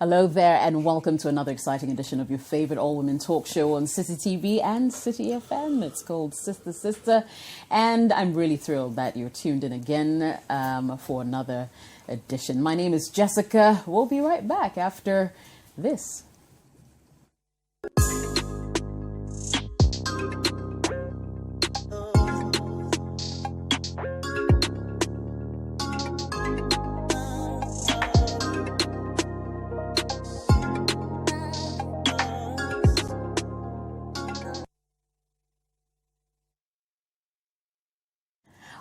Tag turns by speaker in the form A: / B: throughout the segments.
A: Hello there and welcome to another exciting edition of your favorite all-women talk show on City TV and City FM. It's called Sister Sister, and I'm really thrilled that you're tuned in again for another edition. My name is Jessica. We'll be right back after this.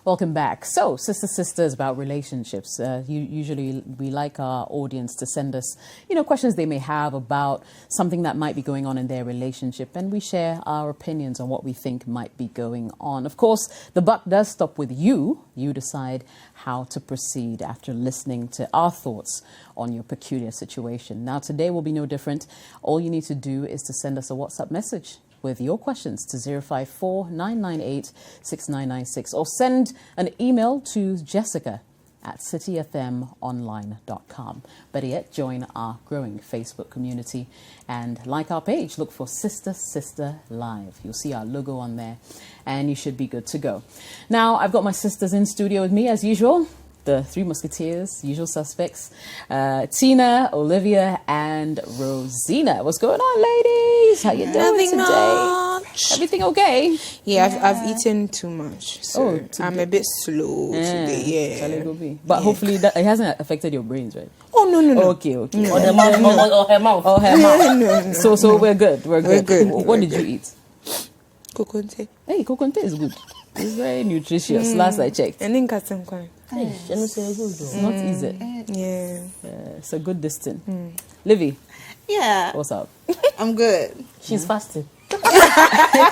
A: Welcome back. So, Sister Sister is about relationships. Usually we like our audience to send us, questions they may have about something that might be going on in their relationship, and we share our opinions on what we think might be going on. Of course, the buck does stop with you. You decide how to proceed after listening to our thoughts on your peculiar situation. Now, today will be no different. All you need to do is to send us a WhatsApp message with your questions to 054-998-6996 or send an email to jessica@cityfmonline.com. Better yet, join our growing Facebook community and like our page. Look for Sister Sister Live. You'll see our logo on there and you should be good to go. Now, I've got my sisters in studio with me as usual. The three musketeers, usual suspects, Tina, Olivia, and Rosina. What's going on, ladies? How you doing
B: Nothing
A: today?
B: much.
A: Everything okay?
B: Yeah, I've eaten too much, so I'm a bit slow today. Yeah,
A: but hopefully it hasn't affected your brains, right?
B: Oh no.
A: Okay.
B: No.
C: Or her mouth.
A: Or her mouth.
B: No.
A: So we're good. We're good. What did you eat?
B: Kokonte.
A: Hey, kokonte is good. It's very nutritious. Last I checked.
B: And then got some corn.
A: It's not easy.
B: Yeah.
A: It's a good distance. Livy.
D: Yeah.
A: What's up?
D: I'm good.
C: She's fasting.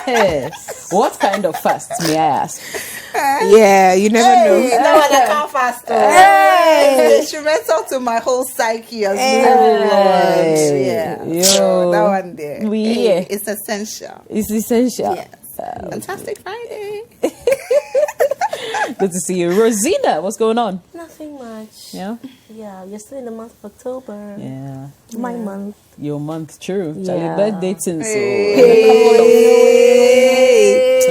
A: Yes. What kind of fast, may I ask?
B: Yeah, you never know.
D: No, I can't fast. It's instrumental to my whole psyche as well. Yeah.
A: Yo.
D: So that one there.
A: Yeah.
D: It's essential.
A: It's essential.
D: Yes. Fantastic Friday.
A: Good to see you. Rosina, what's going on?
C: Nothing much.
A: Yeah?
C: Yeah, you're still in the month of October.
A: Yeah.
C: My month.
A: Your month, true.
C: Yeah.
A: Charlie birthday tin, so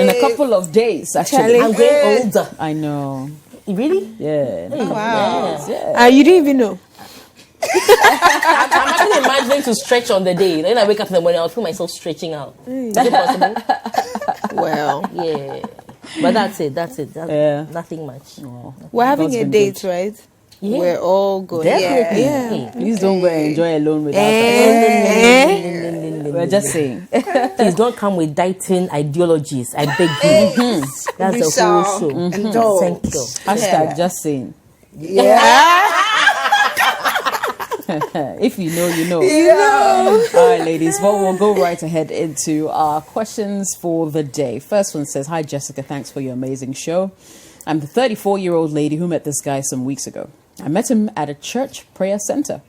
A: in a couple of days, actually.
B: Charlie.
C: I'm getting older.
A: I know.
C: Really?
A: Yeah.
D: Wow.
A: Yeah.
B: You didn't even know.
C: I'm actually imagining to stretch on the day. Then I wake up in the morning, I'll feel myself stretching out. Is it possible?
B: Well,
C: Yeah. But that's it.
A: Yeah.
C: Nothing much.
A: Oh,
B: we're having
A: God's
B: a
A: been
B: date,
A: good.
B: right?
C: Yeah.
B: We're all going.
C: Definitely.
B: Yeah.
A: Please don't go and enjoy alone without us. We're just saying.
C: Please don't come with dieting ideologies. I beg you. That's
D: We
C: the
D: shall
C: whole show.
D: indulge.
C: Thank you.
A: Hashtag just saying.
D: Yeah.
A: If you know, you know. All right, ladies. Well, we'll go right ahead into our questions for the day. First one says, "Hi, Jessica. Thanks for your amazing show. I'm the 34-year-old lady who met this guy some weeks ago. I met him at a church prayer center.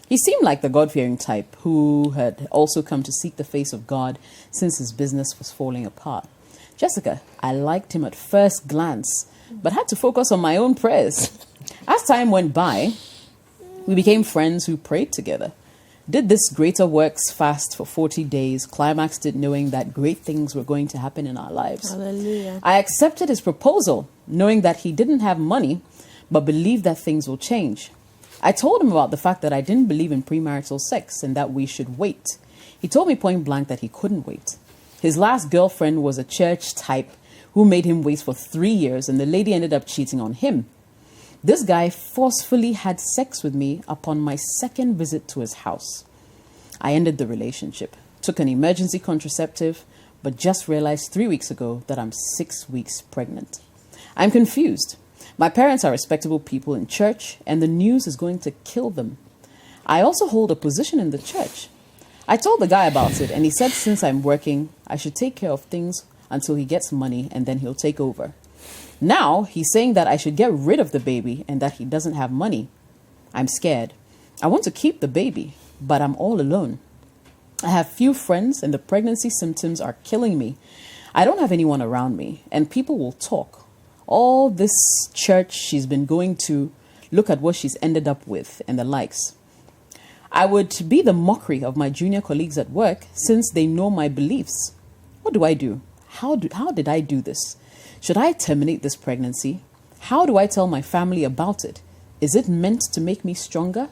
A: He seemed like the God-fearing type who had also come to seek the face of God since his business was falling apart. Jessica, I liked him at first glance, but had to focus on my own prayers. As time went by, we became friends who prayed together. Did this greater works fast for 40 days, climaxed it knowing that great things were going to happen in our lives.
B: Hallelujah.
A: I accepted his proposal, knowing that he didn't have money, but believed that things will change. I told him about the fact that I didn't believe in premarital sex and that we should wait. He told me point blank that he couldn't wait. His last girlfriend was a church type who made him wait for 3 years, and the lady ended up cheating on him. This guy forcefully had sex with me upon my second visit to his house. I ended the relationship, took an emergency contraceptive, but just realized 3 weeks ago that I'm 6 weeks pregnant. I'm confused. My parents are respectable people in church, and the news is going to kill them. I also hold a position in the church. I told the guy about it, and he said since I'm working, I should take care of things until he gets money, and then he'll take over. Now, he's saying that I should get rid of the baby and that he doesn't have money. I'm scared. I want to keep the baby, but I'm all alone. I have few friends and the pregnancy symptoms are killing me. I don't have anyone around me, and people will talk. All this church she's been going to, look at what she's ended up with and the likes. I would be the mockery of my junior colleagues at work since they know my beliefs. What do I do? How did I do this? Should I terminate this pregnancy? How do I tell my family about it? Is it meant to make me stronger?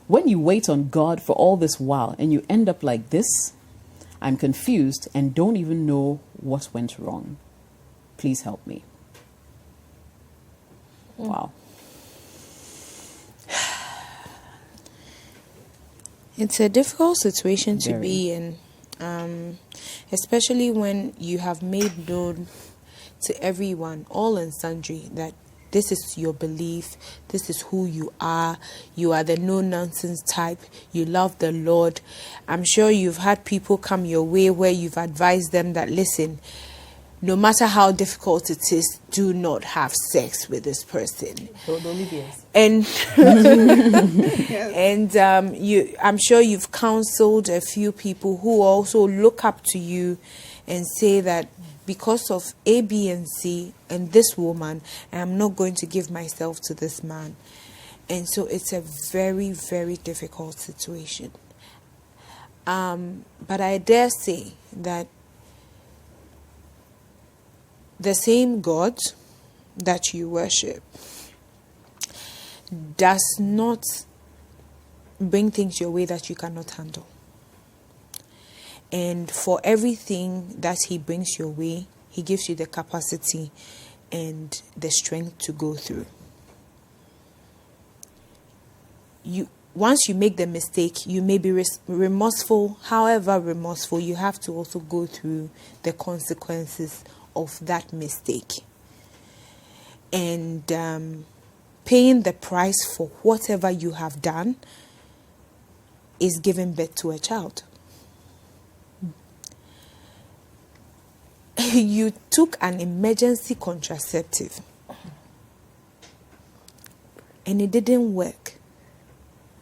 A: When you wait on God for all this while and you end up like this, I'm confused and don't even know what went wrong. Please help me. Wow.
B: It's a difficult situation to
A: Very.
B: be in, especially when you have made known to everyone, all and sundry, that this is your belief, this is who you are the no-nonsense type, you love the Lord. I'm sure you've had people come your way where you've advised them that, listen, no matter how difficult it is, do not have sex with this person.
C: Don't leave yes.
B: And I'm sure you've counseled a few people who also look up to you and say that because of A, B, and C and this woman, I'm not going to give myself to this man. And so it's a very, very difficult situation. But I dare say that the same God that you worship does not bring things your way that you cannot handle. And for everything that he brings your way, he gives you the capacity and the strength to go through. Once you make the mistake, you may be remorseful. However remorseful, you have to also go through the consequences of that mistake. And paying the price for whatever you have done is giving birth to a child. You took an emergency contraceptive and it didn't work.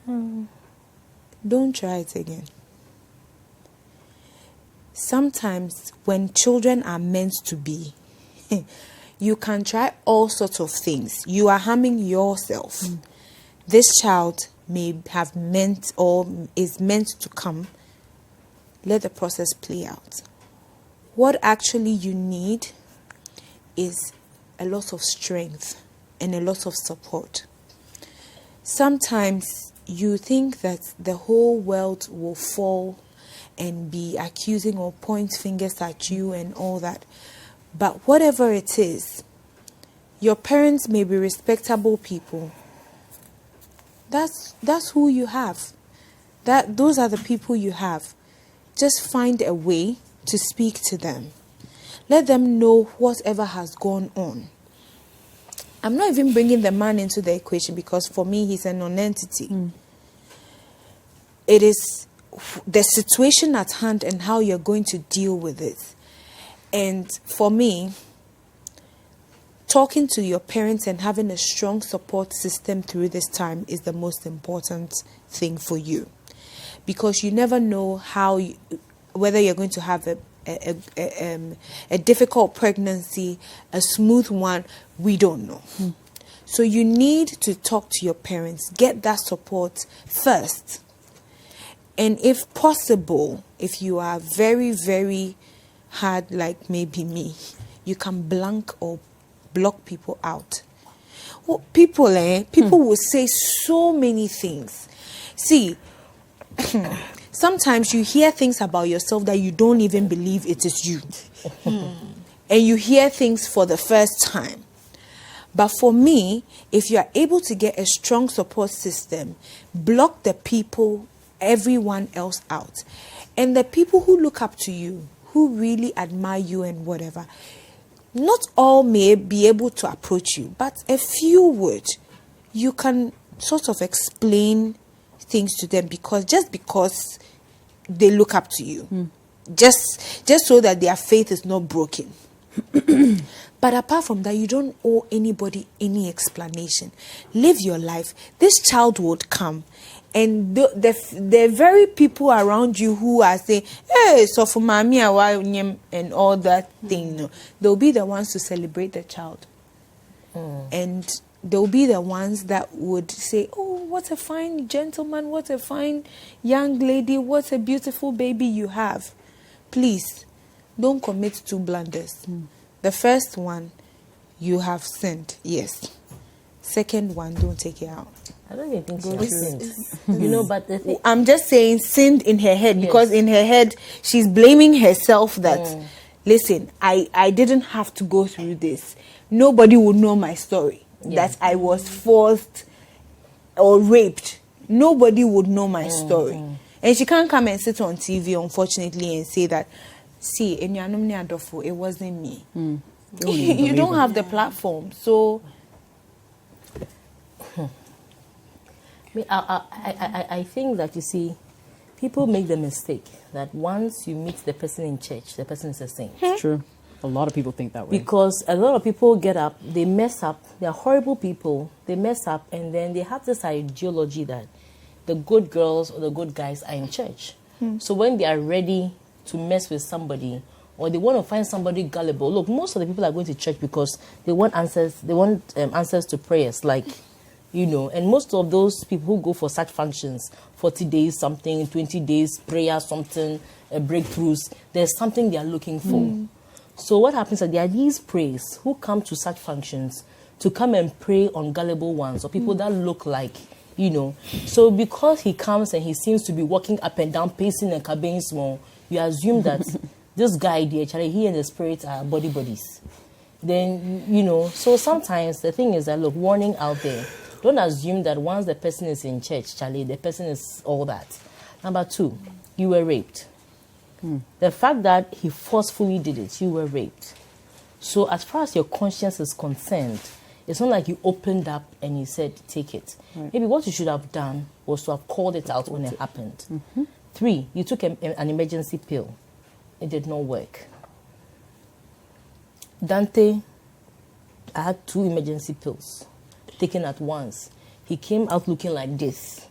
B: Don't try it again. Sometimes when children are meant to be, you can try all sorts of things. You are harming yourself. This child may have meant or is meant to come. Let the process play out. What actually you need is a lot of strength and a lot of support. Sometimes you think that the whole world will fall and be accusing or point fingers at you and all that. But whatever it is, your parents may be respectable people. That's who you have. Those are the people you have. Just find a way to speak to them. Let them know whatever has gone on. I'm not even bringing the man into the equation because for me he's a non-entity. It is the situation at hand and how you're going to deal with it. And for me, talking to your parents and having a strong support system through this time is the most important thing for you. Because you never know whether you're going to have a difficult pregnancy, a smooth one, we don't know. So you need to talk to your parents, get that support first. And if possible, if you are very, very hard like maybe me, you can blank or block people out. Well, people will say so many things. See, sometimes you hear things about yourself that you don't even believe it is you. And you hear things for the first time. But for me, if you are able to get a strong support system, block the people, everyone else out. And the people who look up to you, who really admire you and whatever, not all may be able to approach you, but a few would. You can sort of explain things to them because they look up to you. Just so that their faith is not broken. But apart from that, you don't owe anybody any explanation. Live your life. This child would come. And the very people around you who are saying, hey, so for mommy and all that thing, no, they'll be the ones to celebrate the child. And they'll be the ones that would say, oh, what a fine gentleman, what a fine young lady, what a beautiful baby you have. Please, don't commit 2 blunders. The first one, you have sinned, yes. Second one, don't take it out.
C: I don't even think she has sinned. You know, but the thing,
B: I'm just saying sinned in her head, because in her head, she's blaming herself that, listen, I didn't have to go through this. Nobody would know my story, that I was forced or raped. Nobody would know my story. And she can't come and sit on TV, unfortunately, and say that, see, it wasn't me. You don't have the platform. So
C: I think that, you see, people make the mistake that once you meet the person in church, the person is a saint.
A: True. A lot of people think that way.
C: Because a lot of people get up, they mess up, they're horrible people, they mess up, and then they have this ideology that the good girls or the good guys are in church. So when they are ready to mess with somebody, or they want to find somebody gullible, look, most of the people are going to church because they want answers, answers to prayers, like, you know, and most of those people who go for such functions, 40 days something, 20 days prayer something, breakthroughs, there's something they are looking for. So what happens is there are these priests who come to such functions to come and pray on gullible ones, or people that look like, you know. So because he comes and he seems to be walking up and down, pacing and cabin small, you assume that this guy, he and the spirit are buddies. Then, you know, so sometimes the thing is that, look, warning out there, don't assume that once the person is in church, Charlie, the person is all that. Number 2, you were raped. The fact that he forcefully did it, you were raped. So as far as your conscience is concerned, it's not like you opened up and you said, take it. Maybe what you should have done was to have called it out when it happened. 3, you took an emergency pill. It did not work. Dante, I had 2 emergency pills taken at once. He came out looking like this.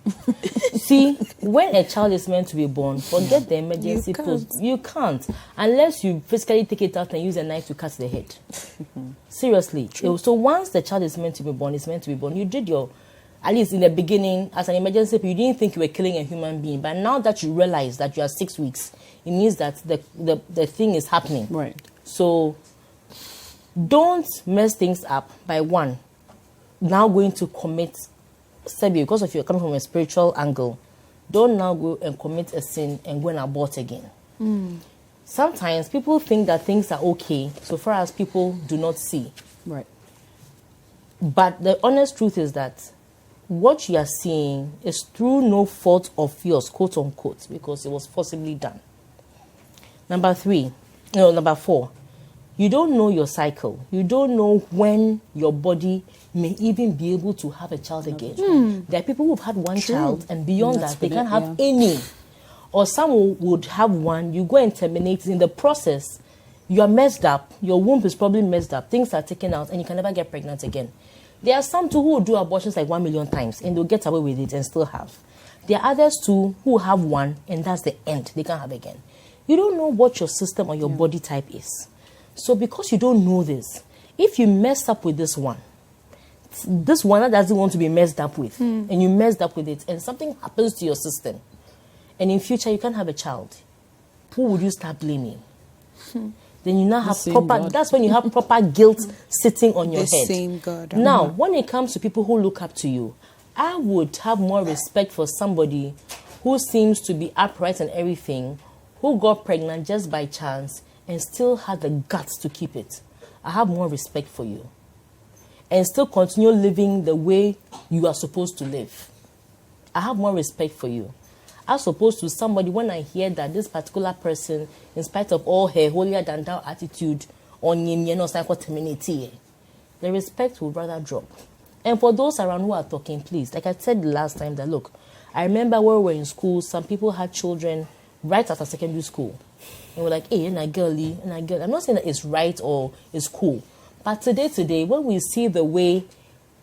C: See, when a child is meant to be born, forget the emergency pills. You can't. Unless you physically take it out and use a knife to cut the head. Seriously. So once the child is meant to be born, it's meant to be born. You did your, at least in the beginning, as an emergency pill, you didn't think you were killing a human being. But now that you realize that you are 6 weeks, it means that the thing is happening.
A: Right. So
C: don't mess things up by one, now going to commit, because if you're coming from a spiritual angle, don't now go and commit a sin and go and abort again. Sometimes people think that things are okay so far as people do not see.
A: Right.
C: But the honest truth is that what you are seeing is through no fault of yours, quote unquote, because it was forcibly done. Number 4, you don't know your cycle. You don't know when your body may even be able to have a child again. There are people who've had one child, and beyond that, they can't have any. Or some would have one, you go and terminate. In the process, you are messed up. Your womb is probably messed up. Things are taken out, and you can never get pregnant again. There are some too who will do abortions like 1 million times, and they'll get away with it and still have. There are others too who have one, and that's the end. They can't have again. You don't know what your system or your body type is. So because you don't know this, if you mess up with this one that doesn't want to be messed up with, and you messed up with it, and something happens to your system, and in future you can't have a child, who would you start blaming? Then you now have proper, that's when you have proper guilt sitting on your head.
B: The same God.
C: Now, when it comes to people who look up to you, I would have more respect for somebody who seems to be upright and everything, who got pregnant just by chance and still had the guts to keep it. I have more respect for you. And still continue living the way you are supposed to live. I have more respect for you. As opposed to somebody, when I hear that this particular person, in spite of all her holier than thou attitude, the respect will rather drop. And for those around who are talking, please, like I said the last time, that look, I remember when we were in school, some people had children right after secondary school. And we're like, hey, and I girly, and I girl. I'm not saying that it's right or it's cool. But today, when we see the way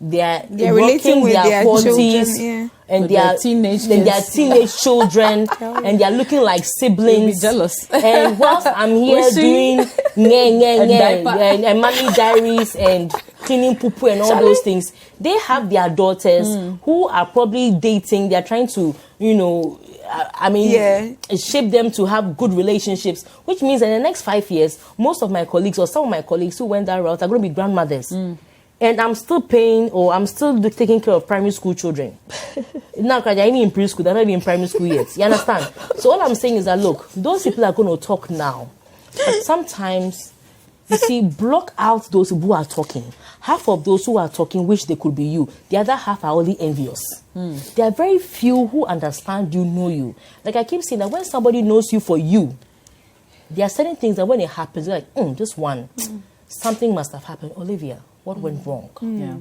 C: they're
B: relating
C: working
B: with their
C: 40s,
B: children, yeah.
C: and
A: With
C: they
A: their
C: are
A: teenage
C: and they are
A: kids.
C: teenage children, and they are looking like
A: You'll be
C: siblings.
A: jealous.
C: And whilst I'm here
A: Wishing.
C: doing and
A: diaper.
C: money diaries and cleaning poo and all those things, they have their daughters who are probably dating. They are trying to, shape them to have good relationships, which means in the next 5 years, most of my colleagues or some of my colleagues who went that route are going to be grandmothers. And I'm still paying, or I'm still taking care of primary school children. Now, they're even in preschool, they're not even in primary school yet. You understand? So all I'm saying is that, look, those people are going to talk now. But sometimes, you see, block out those who are talking. Half of those who are talking wish they could be you. The other half are only envious. There are very few who understand you, know you. Like I keep saying that when somebody knows you for you, there are certain things that when it happens, you're like, this one, something must have happened. Olivia, what went wrong?
A: Yeah.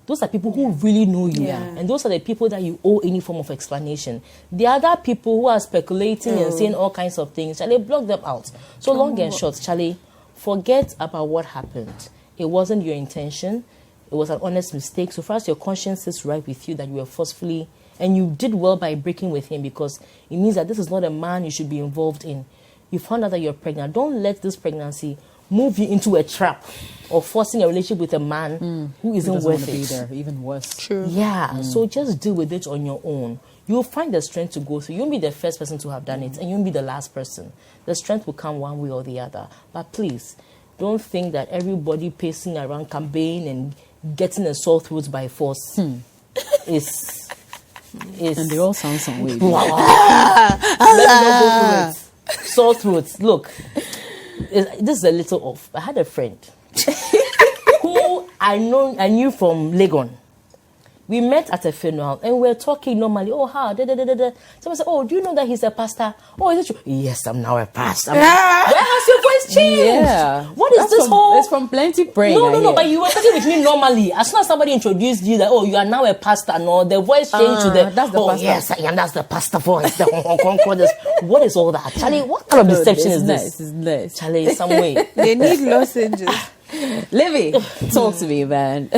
C: Those are people who really know you.
A: Yeah.
C: And those are the people that you owe any form of explanation. The other people who are speculating and saying all kinds of things, Charlie, block them out. So long and short, Charlie, forget about what happened. It wasn't your intention. It was an honest mistake. So far as your conscience is right with you that you were forcefully, and you did well by breaking with him, because it means that this is not a man you should be involved in. You found out that you're pregnant. Don't let this pregnancy move you into a trap or forcing a relationship with a man who isn't
A: Doesn't
C: worth
A: want to be
C: it.
A: there, even worse.
B: True.
C: Yeah, so just deal with it on your own. You'll find the strength to go through. You won't be the first person to have done it, and you won't be the last person. The strength will come one way or the other. But please, don't think that everybody pacing around campaign and getting a sore throat by force is...
A: And they all sound some way.
C: Let me not go through it. Sore throats. Look, this is a little off. I had a friend who I knew from Legon. We met at a funeral and we were talking normally. Oh, how? Someone said, oh, do you know that he's a pastor? Oh, is it true? Yes, I'm now a pastor. Where has your voice changed?
A: Yeah.
C: What is this whole...
A: It's from plenty praying.
C: No, but you were talking with me normally. As soon as somebody introduced you that, oh, you are now a pastor, no, the voice changed to the...
A: That's the
C: oh,
A: pastor.
C: yes, I am. That's the pastor voice. What is all that? Charlie, what kind of deception is this?
A: It's nice.
C: Charlie, some way.
B: They need lozenges.
A: Livy, talk to me, man.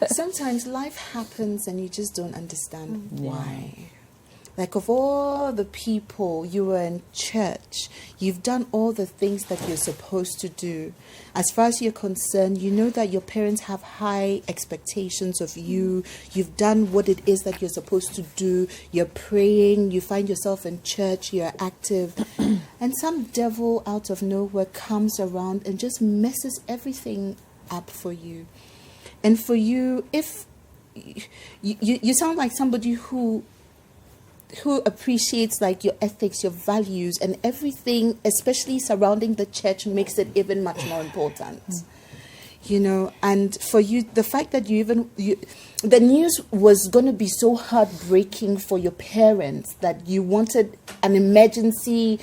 D: Sometimes life happens and you just don't understand why. Like, of all the people, you were in church, you've done all the things that you're supposed to do. As far as you're concerned, you know that your parents have high expectations of you. You've done what it is that you're supposed to do. You're praying, you find yourself in church, you're active. And some devil out of nowhere comes around and just messes everything up for you. And for you, if you sound like somebody who appreciates like your ethics, your values, and everything, especially surrounding the church, makes it even much more important. You know, and for you, the fact that the news was going to be so heartbreaking for your parents that you wanted an emergency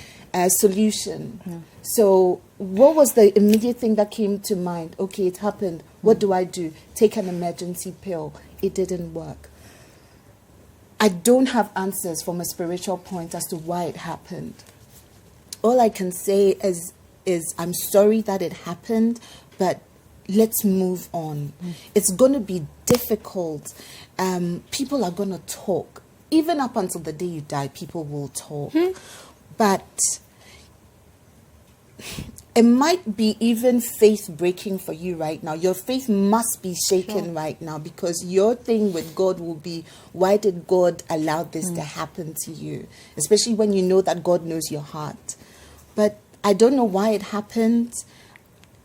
D: solution. Yeah. So what was the immediate thing that came to mind? Okay, it happened. What do I do? Take an emergency pill. It didn't work. I don't have answers from a spiritual point as to why it happened. All I can say is I'm sorry that it happened, but let's move on. It's going to be difficult. People are going to talk. Even up until the day you die, people will talk. But it might be even faith breaking for you right now. Your faith must be shaken right now, because your thing with God will be, why did God allow this to happen to you? Especially when you know that God knows your heart. But I don't know why it happened.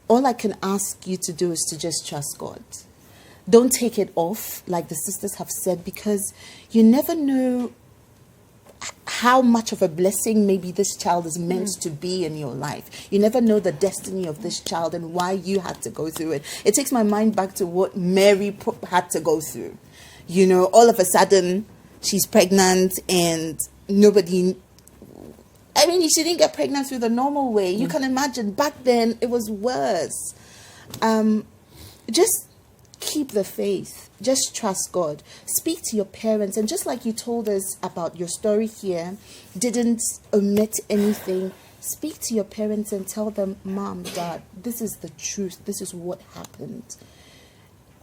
D: All I can ask you to do is to just trust God. Don't take it off, like the sisters have said, because you never know how much of a blessing maybe this child is meant to be in your life. You never know the destiny of this child and why you had to go through it. It takes my mind back to what Mary had to go through. You know, all of a sudden, she's pregnant and nobody... I mean, she didn't get pregnant through the normal way. You can imagine, back then, it was worse. Just keep the faith. Just trust God. Speak to your parents. And just like you told us about your story here, didn't omit anything. Speak to your parents and tell them, Mom, Dad, this is the truth. This is what happened.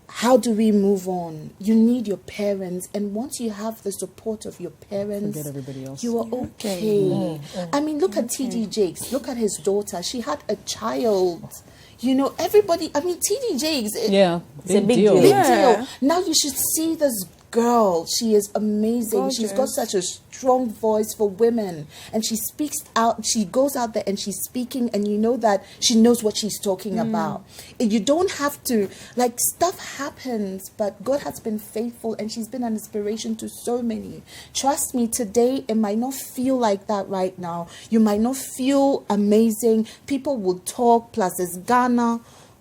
D: how do we move on? You need your parents, and once you have the support of your parents,
A: Forget everybody else.
D: you are okay. I mean, look at T.D. Jakes. Look at his daughter. She had a child. You know, everybody. I mean, T.D. Jakes.
A: Yeah,
C: It's a big
A: deal.
C: deal.
D: Big
B: Yeah.
D: deal. Now you should see this girl. She is amazing. She's got
B: Gorgeous.
D: such a strong voice for women, and she speaks out. She goes out there and she's speaking, and you know that she knows what she's talking about. You don't have to, like, stuff happens, but God has been faithful, and she's been an inspiration to so many. Trust me, today it might not feel like that right now. You might not feel amazing. People will talk, plus it's Ghana.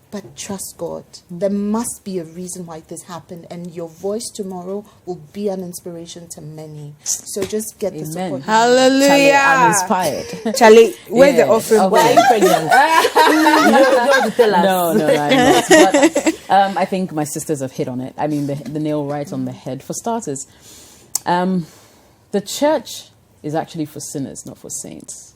D: But trust God. There must be a reason why this happened, and your voice tomorrow will be an inspiration to many. So just get the
A: Amen.
D: support.
A: Charlie, I'm
B: Hallelujah.
A: inspired.
B: Charlie, where's the
A: Yeah.
B: offering?
A: Okay.
C: Why are you pregnant? You don't have to tell us.
A: No, I'm not. But I think my sisters have hit on it. I mean, the nail right on the head. For starters, the church is actually for sinners, not for saints.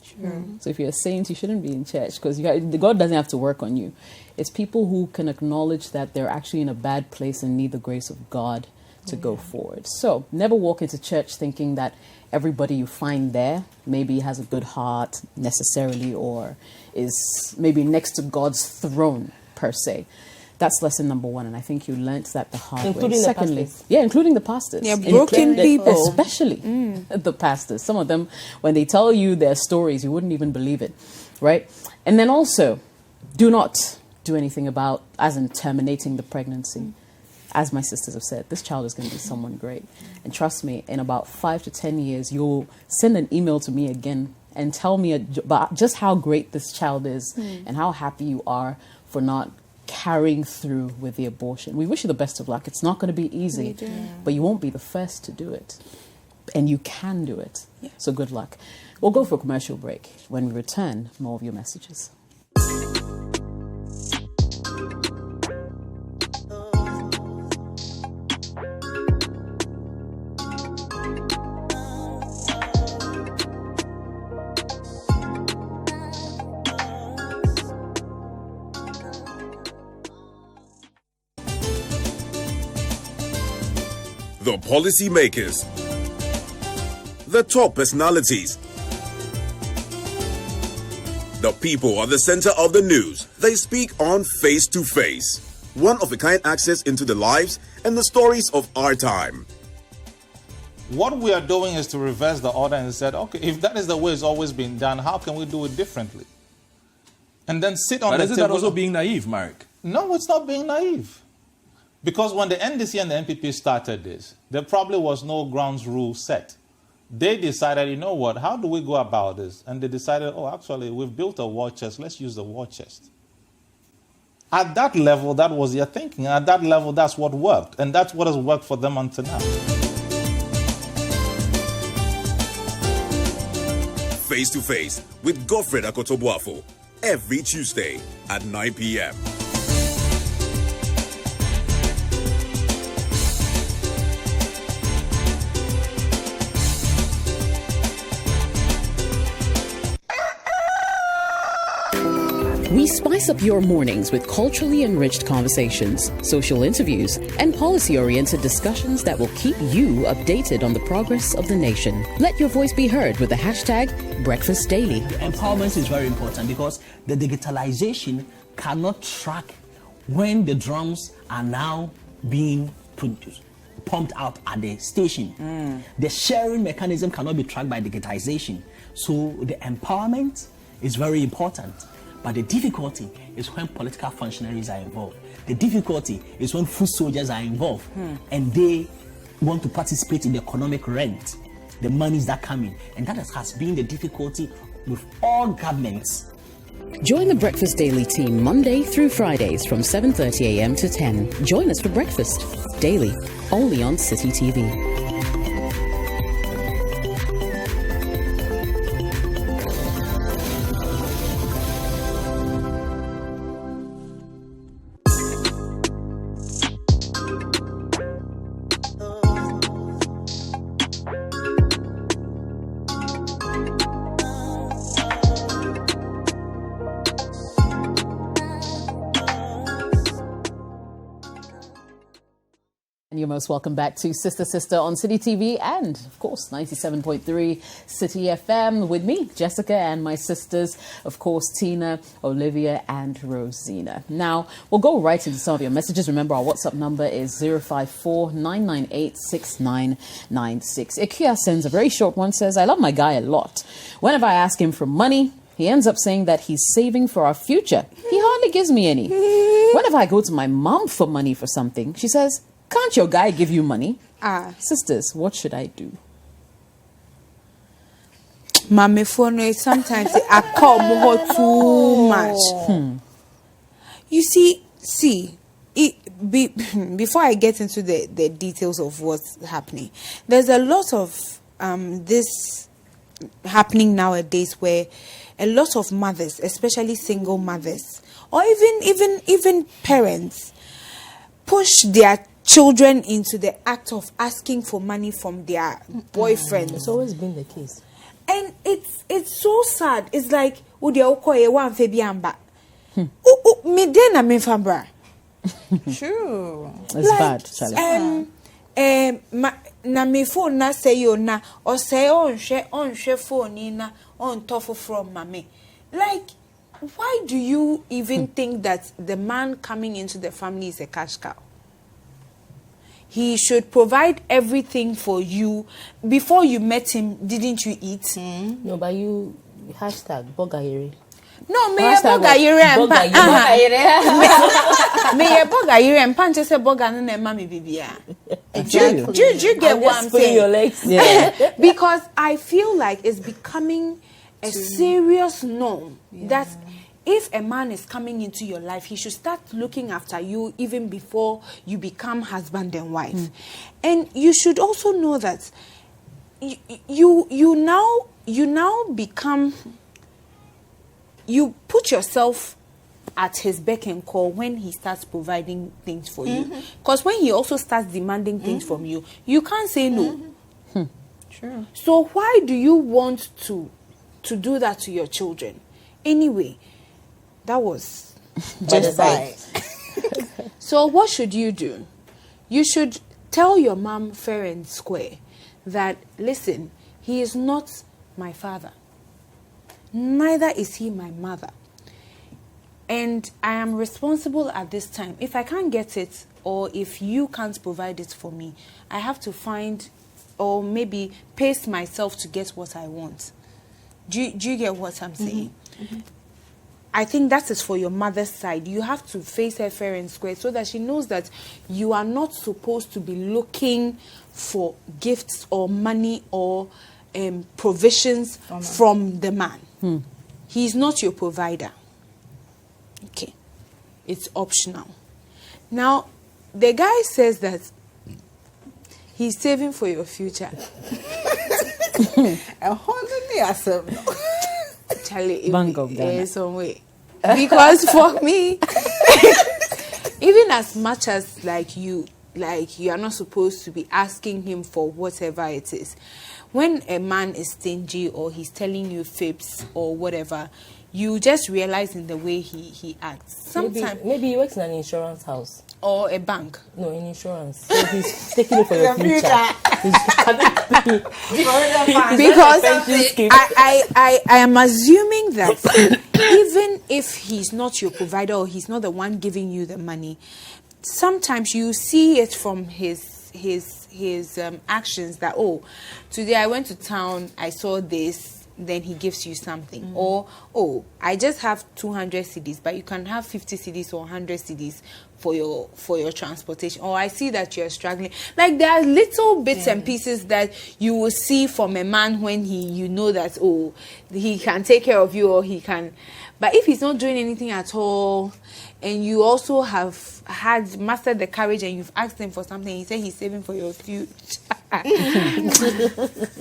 A: So if you're a saint, you shouldn't be in church because God doesn't have to work on you. It's people who can acknowledge that they're actually in a bad place and need the grace of God to go forward. So never walk into church thinking that everybody you find there maybe has a good heart necessarily or is maybe next to God's throne per se. That's lesson number one, and I think you learnt that the hard
C: Including
A: way.
C: the
A: Secondly,
C: pastors.
A: yeah, including the pastors.
B: Yeah, broken people.
A: Especially the pastors. Some of them, when they tell you their stories, you wouldn't even believe it, right? And then also, do not do anything about, as in terminating the pregnancy. As my sisters have said, this child is going to be someone great. And trust me, in about 5 to 10 years, you'll send an email to me again and tell me about just how great this child is and how happy you are for not carrying through with the abortion. We wish you the best of luck. It's not going to be easy, but you won't be the first to do it. And you can do it.
B: Yeah.
A: So good luck. We'll go for a commercial break. When we return, more of your messages.
E: The policy makers, the top personalities, the people are the center of the news. They speak on Face to Face, one-of-a-kind access into the lives and the stories of our time.
F: What we are doing is to reverse the order and said, okay, if that is the way it's always been done, how can we do it differently? And then sit on
G: But
F: the
G: isn't
F: table.
G: that also being naive, Mark?
F: No, it's not being naive. Because when the NDC and the NPP started this, there probably was no grounds rule set. They decided, you know what, how do we go about this? And they decided, oh, actually, we've built a war chest. Let's use the war chest. At that level, that was their thinking. At that level, that's what worked. And that's what has worked for them until now.
E: Face to Face with Godfred Akotobuafo every Tuesday at 9 p.m.
H: We spice up your mornings with culturally enriched conversations, social interviews, and policy-oriented discussions that will keep you updated on the progress of the nation. Let your voice be heard with the hashtag Breakfast Daily.
I: Empowerment is very important because the digitalization cannot track when the drums are now being produced, pumped out at the station. The sharing mechanism cannot be tracked by digitization. So the empowerment is very important. But the difficulty is when political functionaries are involved. The difficulty is when foot soldiers are involved and they want to participate in the economic rent, the monies that come in. And that has been the difficulty with all governments.
H: Join the Breakfast Daily team Monday through Fridays from 7:30 a.m. to 10. Join us for breakfast daily, only on City TV.
A: You're most welcome back to Sister Sister on City TV and, of course, 97.3 City FM with me, Jessica, and my sisters, of course, Tina, Olivia, and Rosina. Now, we'll go right into some of your messages. Remember, our WhatsApp number is 054-998-6996. Ikia sends a very short one, says, I love my guy a lot. Whenever I ask him for money, he ends up saying that he's saving for our future. He hardly gives me any. Whenever I go to my mom for money for something, she says, can't your guy give you money? Sisters, what should I do?
B: Mame phone sometimes I call more too much. You see, before I get into the details of what's happening, there's a lot of this happening nowadays where a lot of mothers, especially single mothers, or even parents, push their children into the act of asking for money from their boyfriends.
C: It's always been the case.
B: And it's so sad. It's like
D: True.
A: It's bad, Charlie.
B: Na me phone na say you na or say on share phone na on tofu from mame. Like, why do you even think that the man coming into the family is a cash cow? He should provide everything for you. Before you met him, didn't you eat?
C: No, but you hashtag Bogayeri.
B: No, me a Bogayeri and pan just a bogan and mammy bibia.
C: Exactly.
B: Do you get what I'm saying?
C: Your legs.
A: Yeah.
B: Because I feel like it's becoming a serious norm that if a man is coming into your life, he should start looking after you even before you become husband and wife. And you should also know that you now become, you put yourself at his beck and call when he starts providing things for you. Because when he also starts demanding things from you, you can't say no.
D: True.
B: So why do you want to do that to your children? Anyway, that was just right. So what should you do? You should tell your mom fair and square that, listen, he is not my father. Neither is he my mother. And I am responsible at this time. If I can't get it, or if you can't provide it for me, I have to find, or maybe pace myself to get what I want. Do you get what I'm saying? I think that is for your mother's side. You have to face her fair and square so that she knows that you are not supposed to be looking for gifts or money or provisions from the man. He's not your provider. Okay. It's optional. Now, the guy says that he's saving for your future. Charlie, some way. Because for me, even as much as like you are not supposed to be asking him for whatever it is. When a man is stingy or he's telling you fibs or whatever, you just realize in the way he acts. Sometimes
C: Maybe he works in an insurance house.
B: Or a bank.
C: No, in insurance. So he's taking it for your future.
B: Because I am assuming that even if he's not your provider or he's not the one giving you the money, sometimes you see it from his actions that, oh, today I went to town, I saw this, then he gives you something. Or, oh, I just have 200 cedis, but you can have 50 cedis or 100 cedis for your transportation. Or I see that you're struggling. Like, there are little bits and pieces that you will see from a man when you know that, oh, he can take care of you or he can. But if he's not doing anything at all, and you also have mastered the courage and you've asked him for something, he said he's saving for your future.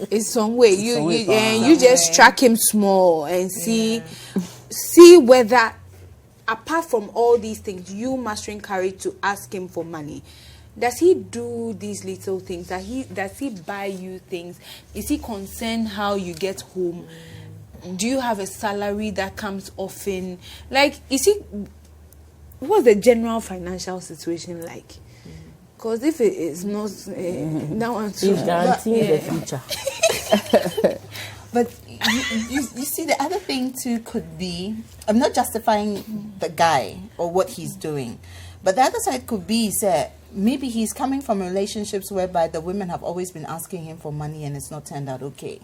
B: It's some way. You just track him small and see whether, apart from all these things, you mastering courage to ask him for money. Does he do these little things? Does he buy you things? Is he concerned how you get home? Do you have a salary that comes often? Like, what's the general financial situation like? Because if it is not, that one too.
C: He's guaranteeing the future.
D: But you see, the other thing too could be, I'm not justifying the guy or what he's doing, but the other side could be that maybe he's coming from relationships whereby the women have always been asking him for money and it's not turned out okay.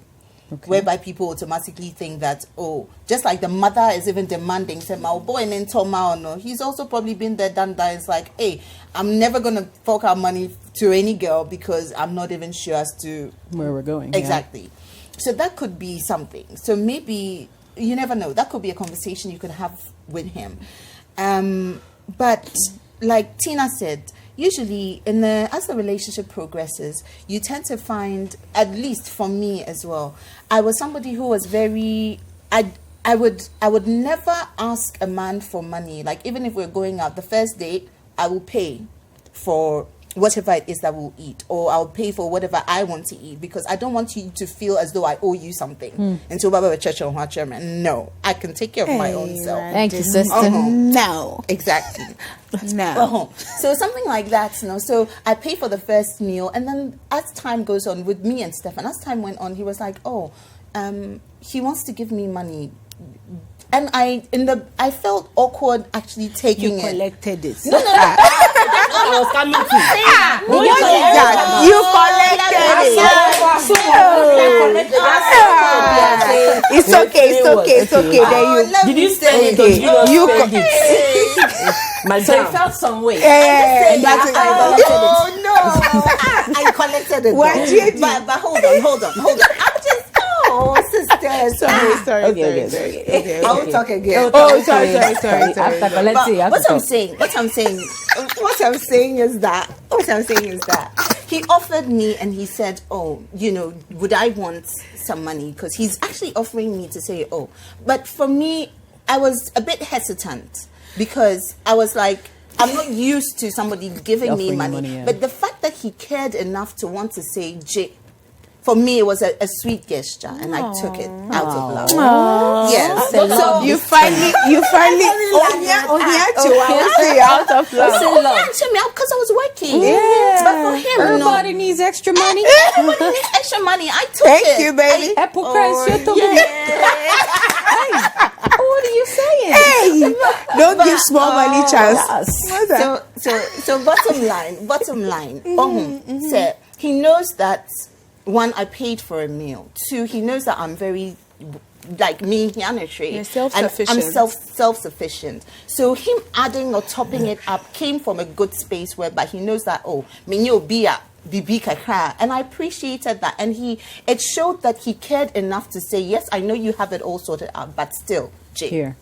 D: Whereby people automatically think that, oh, just like the mother is even demanding, say, my boy and then no, he's also probably been there, done that. It's like, hey, I'm never going to fork out money to any girl because I'm not even sure as to
A: where we're going.
D: Exactly. Yeah. So that could be something. So maybe, you never know, that could be a conversation you could have with him. But like Tina said, usually as the relationship progresses, you tend to find, at least for me as well, I was somebody who was very, I would never ask a man for money. Like, even if we're going out, the first date, I will pay for whatever it is that we'll eat, or I'll pay for whatever I want to eat, because I don't want you to feel as though I owe you something. And so, no, I can take care of my own self.
A: Thank you, sister.
B: No.
D: Exactly.
B: No.
D: So something like that, you know. So I pay for the first meal, and then as time goes on with me and Stefan, as time went on, he was like, oh, he wants to give me money. And I felt awkward actually taking
B: You collected it.
D: No.
C: I was coming to.
B: What is that? You collected it. It's okay. Then
C: Did you say it?
A: So it felt some way.
D: Oh no! I collected it.
B: What did you?
D: But hold on. I'm just sister.
B: Sorry.
D: Okay. I will talk again.
B: Oh, sorry.
A: After collecting,
D: what I'm saying is that he offered me and he said, oh, you know, would I want some money? Because he's actually offering me to say, oh. But for me, I was a bit hesitant because I was like, I'm not used to somebody giving me money.
A: Yeah.
D: But the fact that he cared enough to want to say, for me, it was a sweet gesture, and I took it out of love. Yes.
B: So you finally out of love.
D: Because I was working.
B: Yeah.
D: But for him,
A: everybody needs extra money.
D: Everybody needs extra money. I took it.
B: Thank you, baby.
A: What are you saying?
B: Hey, don't give small money chance.
D: So bottom line. So he knows that, one, I paid for a meal. Two, he knows that I'm very, like me,
B: You're self-sufficient.
D: I'm self-sufficient. So him adding or topping it up came from a good space whereby he knows that, oh, and I appreciated that. And it showed that he cared enough to say, yes, I know you have it all sorted out, but still, Jay.
A: Here.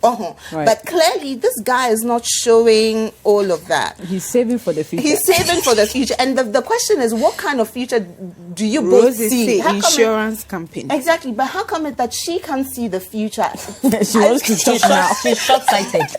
D: Right. But clearly, this guy is not showing all of that.
A: He's saving for the future.
D: And the question is, what kind of future do you both see?
B: Insurance company.
D: Exactly. But how come it that she can't see the future?
A: She wants to talk now.
C: She's short-sighted.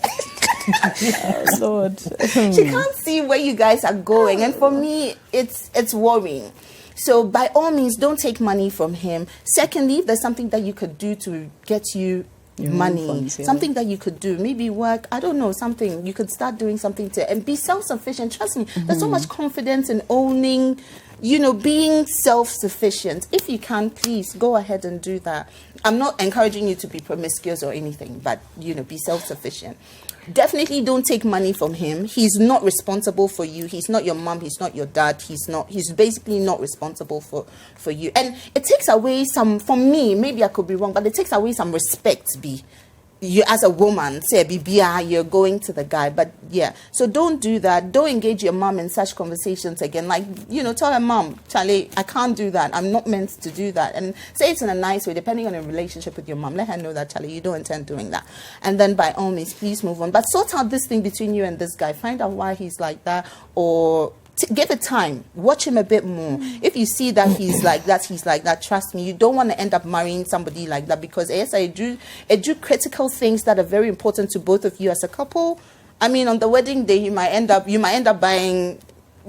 A: Lord.
D: She can't see where you guys are going. And for me, it's worrying. So by all means, don't take money from him. Secondly, if there's something that you could do to get you money, funds, something that you could do, maybe work, I don't know, something you could start doing something and be self-sufficient. Trust me, there's so much confidence in owning, being self-sufficient. If you can, please go ahead and do that. I'm not encouraging you to be promiscuous or anything, but be self-sufficient. Definitely don't take money from him. He's not responsible for you. He's not your mom. He's not your dad. He's basically not responsible for you. And it takes away for me, maybe I could be wrong, but it takes away some respect, you as a woman, say, you're going to the guy. But yeah, so don't do that. Don't engage your mom in such conversations again. Like, tell her mom, Charlie, I can't do that. I'm not meant to do that. And say it in a nice way, depending on your relationship with your mom. Let her know that, Charlie, you don't intend doing that. And then by all means, please move on. But sort out this thing between you and this guy. Find out why he's like that, or give it time. Watch him a bit more. If you see that he's like that, trust me, you don't want to end up marrying somebody like that, because yes, I do critical things that are very important to both of you as a couple. I mean, on the wedding day, you might end up buying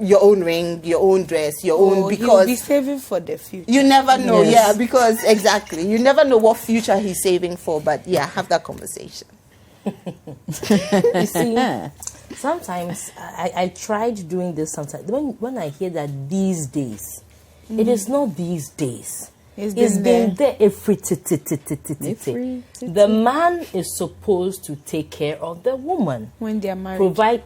D: your own ring, your own dress, your own, because
B: you'll be saving for the future.
D: You never know. Yes. Yeah, because exactly, you never know what future he's saving for. But yeah, have that conversation.
C: You see, sometimes I tried doing this sometimes. When I hear that these days, it is not these days. It's been there every The man is supposed to take care of the woman.
B: When they are married.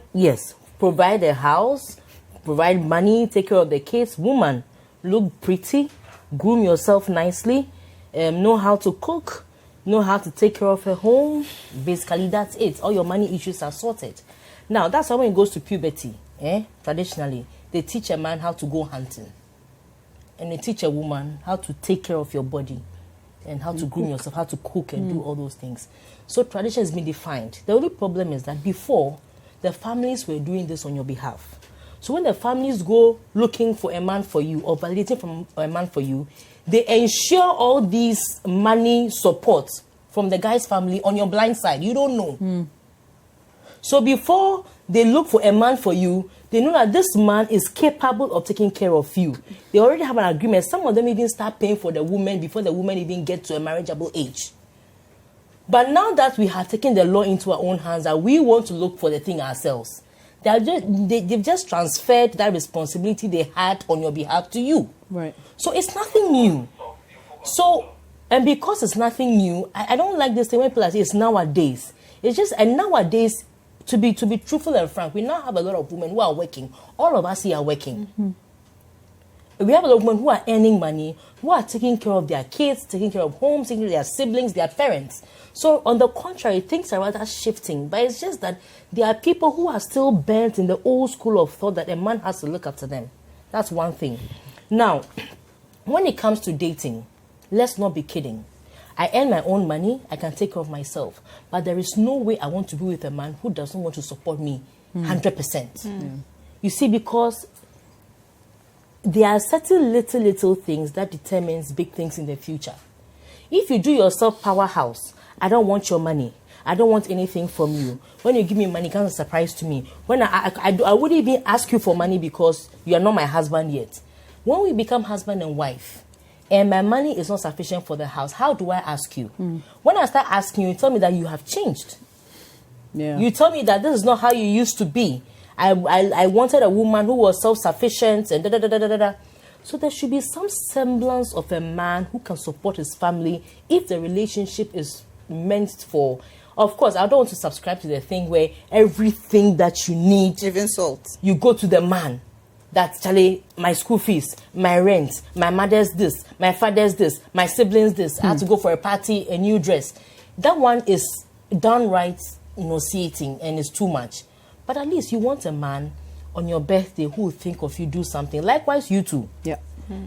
C: Provide a house, provide money, take care of the kids. Woman, look pretty, groom yourself nicely, know how to cook, know how to take care of her home. Basically, that's it. All your money issues are sorted. Now, that's how when it goes to puberty, traditionally, they teach a man how to go hunting. And they teach a woman how to take care of your body and how to groom yourself, how to cook and do all those things. So tradition has been defined. The only problem is that before, the families were doing this on your behalf. So when the families go looking for a man for you or validating from a man for you, they ensure all these money support from the guy's family on your blind side. You don't know. So before they look for a man for you, they know that this man is capable of taking care of you. They already have an agreement. Some of them even start paying for the woman before the woman even gets to a marriageable age. But now that we have taken the law into our own hands and we want to look for the thing ourselves, they've just transferred that responsibility they had on your behalf to you.
A: Right.
C: So it's nothing new. So, and because it's nothing new, I don't like this thing when people say it's nowadays. It's just, and nowadays, to be truthful and frank, we now have a lot of women who are working. All of us here are working. We have a lot of women who are earning money, who are taking care of their kids, taking care of homes, taking care of their siblings, their parents. So on the contrary, things are rather shifting. But it's just that there are people who are still bent in the old school of thought that a man has to look after them. That's one thing. Now, when it comes to dating, let's not be kidding. I earn my own money, I can take care of myself. But there is no way I want to be with a man who doesn't want to support me 100%. You see, because there are certain little things that determines big things in the future. If you do yourself powerhouse, I don't want your money. I don't want anything from you. When you give me money, it comes as a surprise to me. When I wouldn't even ask you for money because you are not my husband yet. When we become husband and wife, and my money is not sufficient for the house, how do I ask you? When I start asking you, you tell me that you have changed.
A: Yeah.
C: You tell me that this is not how you used to be. I wanted a woman who was self-sufficient and da-da-da-da-da-da. So there should be some semblance of a man who can support his family if the relationship is meant for. Of course, I don't want to subscribe to the thing where everything that you need,
D: even salt,
C: you go to the man. That's Charlie, my school fees, my rent, my mother's this, my father's this, my siblings this. I have to go for a party, a new dress. That one is downright nauseating and it's too much. But at least you want a man on your birthday who will think of you, do something. Likewise, you too.
A: Yeah.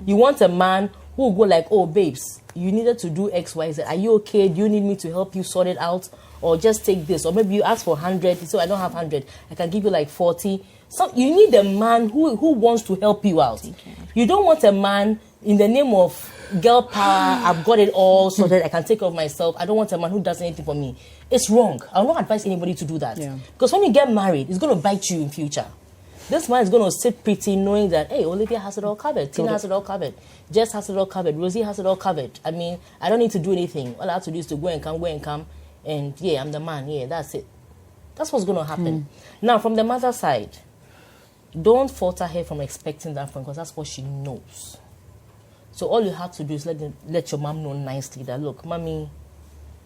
C: You want a man who will go like, oh, babes, you needed to do X, Y, Z. Are you okay? Do you need me to help you sort it out? Or just take this. Or maybe you ask for 100. So I don't have 100. I can give you like 40. So you need a man who wants to help you out. Okay. You don't want a man in the name of girl power, I've got it all so that I can take care of myself. I don't want a man who does anything for me. It's wrong. I will not advise anybody to do that. Yeah. Because when you get married, it's going to bite you in future. This man is going to sit pretty knowing that, hey, Olivia has it all covered. Tina has it all covered. Jess has it all covered. Rosie has it all covered. I mean, I don't need to do anything. All I have to do is to go and come. And yeah, I'm the man. Yeah, that's it. That's what's going to happen. Now, from the mother's side, don't falter her from expecting that from, because that's what she knows. So all you have to do is let your mom know nicely that, look, mommy,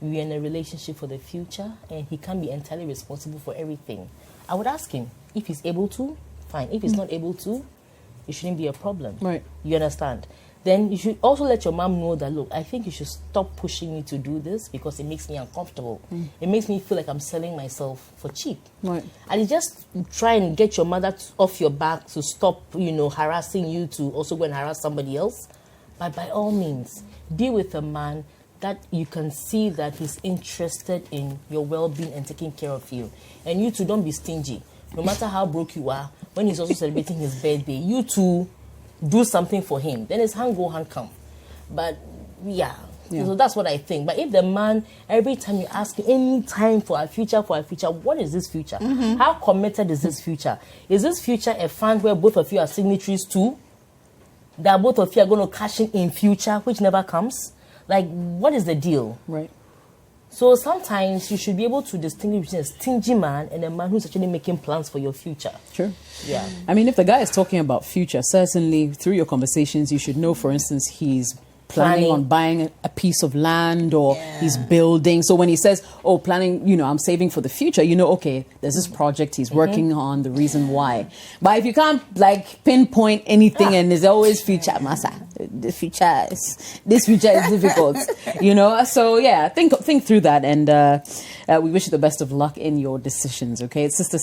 C: we're in a relationship for the future and he can't be entirely responsible for everything. I would ask him if he's able to, fine. If he's not able to, it shouldn't be a problem. Right. You understand? Then you should also let your mom know that, look, I think you should stop pushing me to do this because it makes me uncomfortable. It makes me feel like I'm selling myself for cheap. Right. And you just try and get your mother off your back to stop, harassing you to also go and harass somebody else. But by all means, be with a man that you can see that he's interested in your well-being and taking care of you. And you two, don't be stingy. No matter how broke you are, when he's also celebrating his birthday, you two do something for him. Then it's hand go, hand come. But yeah, so that's what I think. But if the man, every time you ask him, any time for a future, what is this future? How committed is this future? Is this future a fund where both of you are signatories to? That both of you are going to cash in future, which never comes? Like, what is the deal? Right. So sometimes you should be able to distinguish between a stingy man and a man who's actually making plans for your future.
A: Sure.
C: Yeah.
A: I mean, if the guy is talking about future, certainly through your conversations, you should know, for instance, he's planning on buying a piece of land, or he's building. So when he says, oh, planning, I'm saving for the future, okay, there's this project he's working on, the reason why. But if you can't pinpoint anything and there's always future, massa, this future is difficult, So yeah, think through that, and we wish you the best of luck in your decisions, okay? It's Sister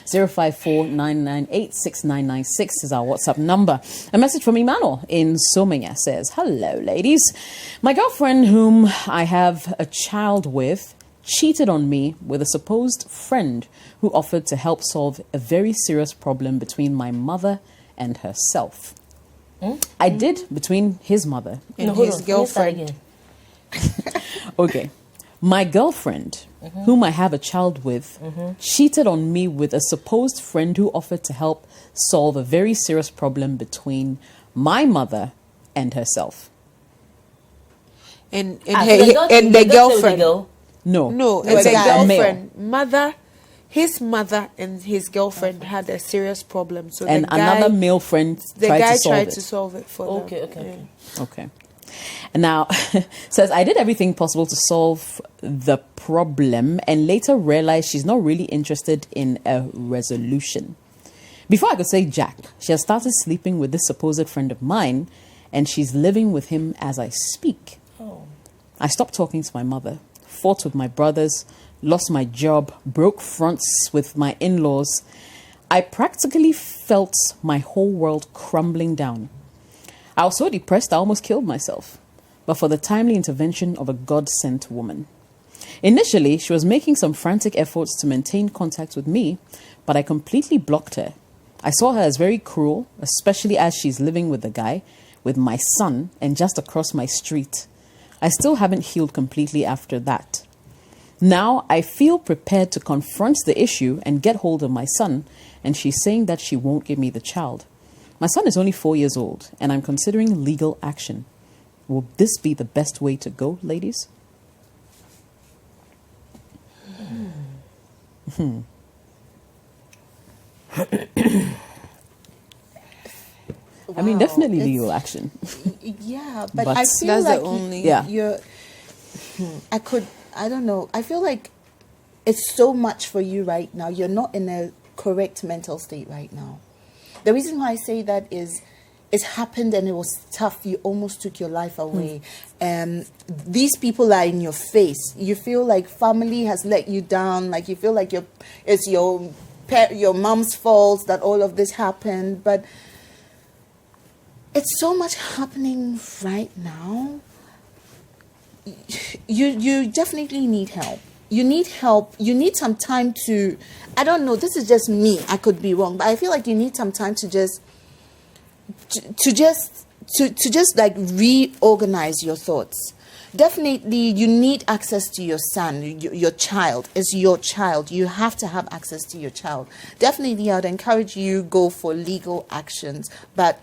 A: 054-998-6996 is our WhatsApp number. A message from Emmanuel in Somenya says, hello, ladies. My girlfriend, whom I have a child with, cheated on me with a supposed friend who offered to help solve a very serious problem between my mother and herself. I did between his mother
B: and his girlfriend.
A: Okay. My girlfriend, whom I have a child with, cheated on me with a supposed friend who offered to help solve a very serious problem between my mother and herself.
B: And the girlfriend. No, it's a girlfriend. His mother and his girlfriend had a serious problem. So
A: and another male friend tried to solve it
B: for them.
A: Okay. And now, says, I did everything possible to solve the problem and later realized she's not really interested in a resolution. Before I could say jack, she has started sleeping with this supposed friend of mine, and she's living with him as I speak. I stopped talking to my mother, fought with my brothers, lost my job, broke fronts with my in-laws. I practically felt my whole world crumbling down. I was so depressed I almost killed myself, but for the timely intervention of a God-sent woman. Initially, she was making some frantic efforts to maintain contact with me, but I completely blocked her. I saw her as very cruel, especially as she's living with the guy, with my son, and just across my street. I still haven't healed completely after that. Now I feel prepared to confront the issue and get hold of my son, and she's saying that she won't give me the child. My son is only 4 years old, and I'm considering legal action. Will this be the best way to go, ladies? I mean, definitely legal action.
D: Yeah, but I feel
B: that's
D: like
B: the only.
D: you're. I don't know. I feel like it's so much for you right now. You're not in a correct mental state right now. The reason why I say that is it happened and it was tough. You almost took your life away. These people are in your face. You feel like family has let you down. Like you feel like it's your mom's fault that all of this happened. But it's so much happening right now. You definitely need help. You need help. You need some time to, I don't know, this is just me. I could be wrong, but I feel like you need some time to just like reorganize your thoughts. Definitely, you need access to your son, your child. Is your child. You have to have access to your child. Definitely, I'd encourage you go for legal actions, but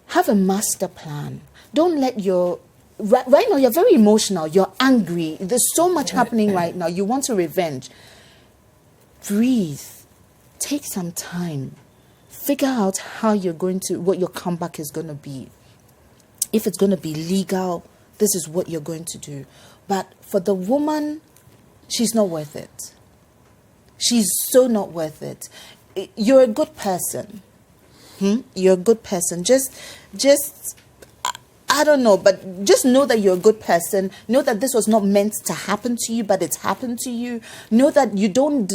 D: have a master plan. Don't let your right now, you're very emotional. You're angry. There's so much happening right now. You want to revenge. Breathe. Take some time. Figure out what your comeback is going to be. If it's going to be legal, this is what you're going to do. But for the woman, she's not worth it. She's so not worth it. You're a good person. You're a good person. Just I don't know, but just know that you're a good person. Know that this was not meant to happen to you, but it's happened to you. Know that you don't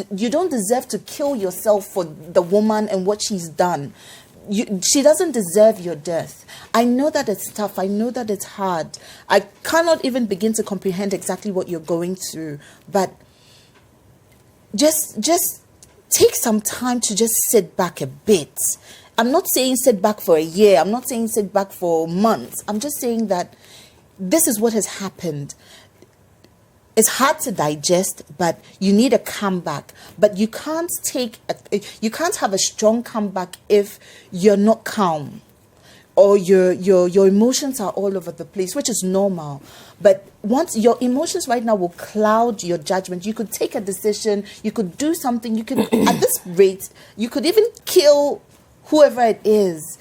D: deserve to kill yourself for the woman and what she's done. She doesn't deserve your death. I know that it's tough. I know that it's hard. I cannot even begin to comprehend exactly what you're going through. But just take some time to just sit back a bit. I'm not saying sit back for a year. I'm not saying sit back for months. I'm just saying that this is what has happened. It's hard to digest, but you need a comeback. But you can't have a strong comeback if you're not calm. or your emotions are all over the place, which is normal. But once your emotions right now will cloud your judgment, you could take a decision, you could do something, you could, at this rate, you could even kill whoever it is.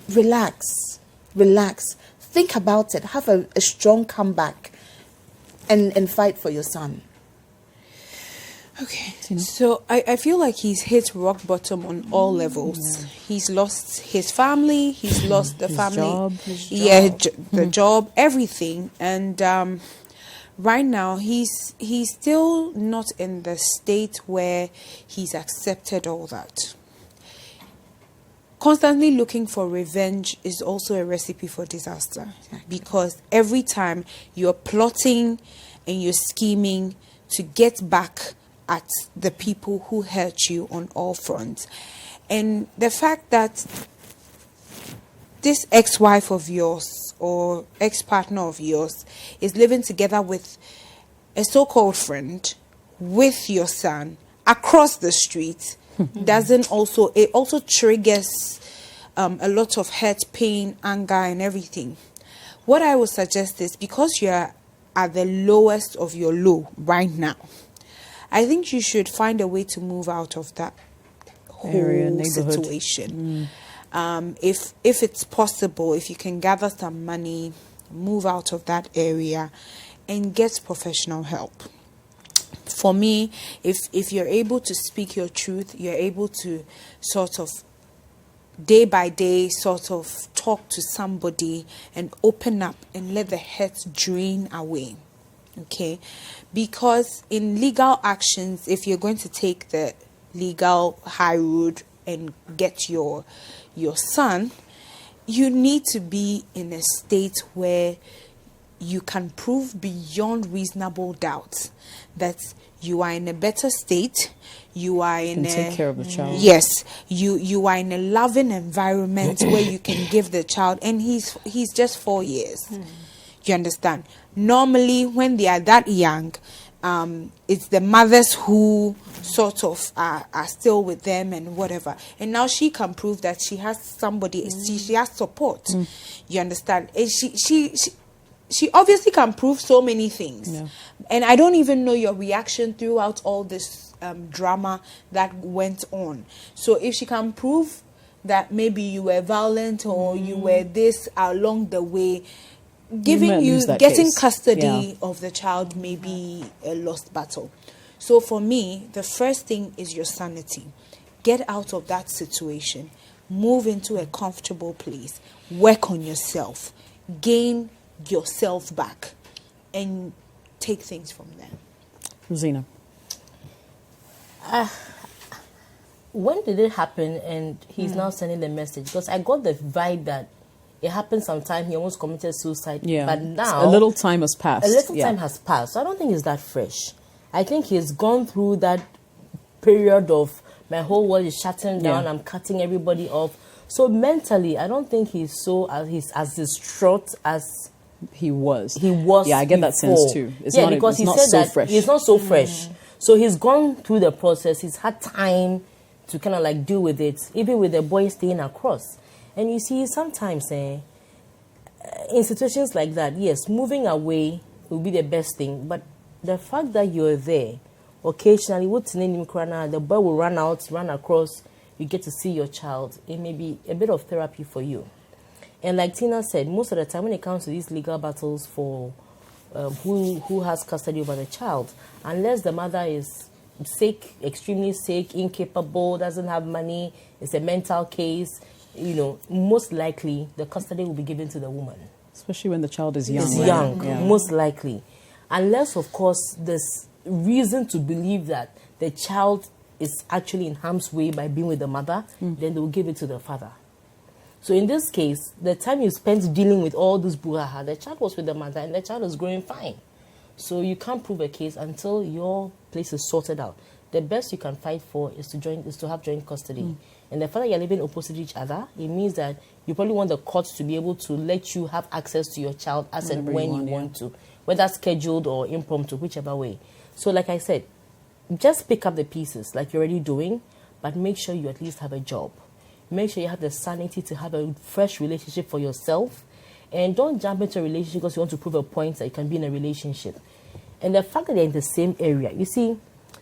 D: Relax. Think about it. Have a strong comeback and fight for your son.
B: Okay, so I feel like he's hit rock bottom on all levels. Yeah. He's lost his family, he's lost the family, the job, everything, and right now he's still not in the state where he's accepted all that. Constantly looking for revenge is also a recipe for disaster, because every time you're plotting and you're scheming to get back at the people who hurt you on all fronts. And the fact that this ex-wife of yours or ex-partner of yours is living together with a so-called friend with your son across the street it also triggers a lot of hurt, pain, anger, and everything. What I would suggest is, because you're at the lowest of your low right now, I think you should find a way to move out of that whole situation. If it's possible, if you can gather some money, move out of that area and get professional help. For me, if you're able to speak your truth, you're able to sort of day by day sort of talk to somebody and open up and let the hurt drain away. Okay, because in legal actions, if you're going to take the legal high road and get your son, you need to be in a state where you can prove beyond reasonable doubt that you are in a better state, you are in
A: take care of the child.
B: Yes, you are in a loving environment where you can give the child, and he's just 4 years. You understand? Normally, when they are that young, it's the mothers who sort of are still with them and whatever. And now she can prove that she has somebody, she has support. You understand? And she obviously can prove so many things. Yeah. And I don't even know your reaction throughout all this drama that went on. So if she can prove that maybe you were violent or you were this along the way, getting custody of the child may be a lost battle. So for me, the first thing is your sanity. Get out of that situation. Move into a comfortable place. Work on yourself. Gain yourself back. And take things from there.
A: Zena.
C: When did it happen and he's now sending the message? Because I got the vibe that it happened sometime, he almost committed suicide.
A: Yeah.
C: But now
A: a little time has passed.
C: Time has passed. So I don't think it's that fresh. I think he's gone through that period of my whole world is shutting down, I'm cutting everybody off. So mentally, I don't think he's as distraught as
A: he was.
C: Yeah,
A: I get
C: before.
A: That sense too. It's not,
C: because
A: it's
C: he
A: not
C: said
A: so
C: that
A: fresh.
C: It's not so fresh. So he's gone through the process. He's had time to kind of like deal with it, even with the boy staying across. And you see, sometimes in situations like that, yes, moving away will be the best thing. But the fact that you're there, occasionally, the boy will run across, you get to see your child. It may be a bit of therapy for you. And like Tina said, most of the time when it comes to these legal battles for who has custody over the child, unless the mother is sick, extremely sick, incapable, doesn't have money, it's a mental case, most likely the custody will be given to the woman.
A: Especially when the child is young.
C: It's young, most likely. Unless, of course, there's reason to believe that the child is actually in harm's way by being with the mother, then they will give it to the father. So in this case, the time you spent dealing with all this brouhaha, the child was with the mother and the child is growing fine. So you can't prove a case until your place is sorted out. The best you can fight for is to have joint custody. And the fact that you're living opposite each other, it means that you probably want the court to be able to let you have access to your child as and when you want to, whether scheduled or impromptu, whichever way. So like I said, just pick up the pieces like you're already doing, but make sure you at least have a job. Make sure you have the sanity to have a fresh relationship for yourself. And don't jump into a relationship because you want to prove a point that you can be in a relationship. And the fact that they're in the same area, you see,